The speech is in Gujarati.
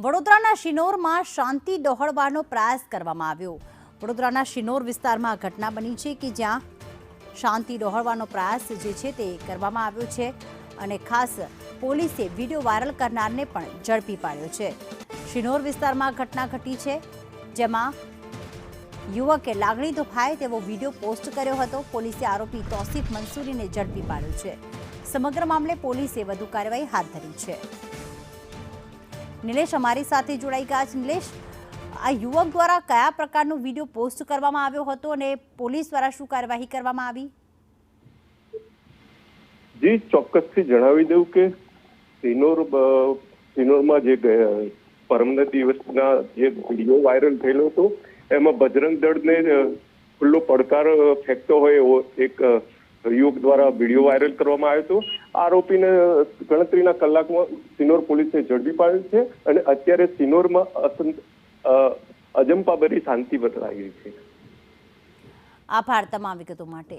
વડોદરાના શિનોરમાં શાંતિ ડહોળવાનો પ્રયાસ કરવામાં આવ્યો। વડોદરાના શિનોર વિસ્તારમાં ઘટના બની છે કે જ્યાં શાંતિ ડહોળવાનો પ્રયાસ જે છે તે કરવામાં આવ્યો છે અને ખાસ પોલીસે વિડીયો વાયરલ કરનારને પણ ઝડપી પાડ્યો છે। શિનોર વિસ્તારમાં ઘટના ઘટી છે જેમાં યુવકે લાગણી દુભાય તેવો વિડીયો પોસ્ટ કર્યો હતો। પોલીસે આરોપી તૌસીફ મંસૂરીને ઝડપી પાડ્યો છે। સમગ્ર મામલે પોલીસે વધુ કાર્યવાહી હાથ ધરી છે। નિલેશ અમારી સાથે જોડાઈ ગયા છે। નિલેશ, આ યુવક દ્વારા કયા પ્રકારનો વિડીયો પોસ્ટ કરવામાં આવ્યો હતો અને પોલીસ દ્વારા શું કાર્યવાહી કરવામાં આવી? જી, ચોક્કસથી જણાવી દઉં કે સિનોરમાં જે પરમના દિવસના જે વિડીયો વાયરલ થયેલો હતો એમાં બજરંગ દળને ખુલ્લો પડકાર ફેંકતો હોય એવો એક યુવક દ્વારા વિડીયો વાયરલ કરવામાં આવ્યો હતો। આરોપીને ગણતરીના કલાકમાં સિનોર પોલીસે ઝડપી પાડ્યો છે અને અત્યારે સિનોરમાં અજંપાભરી શાંતિ બદલાઈ ગઈ છે। આભાર તમામ વિગતો માટે।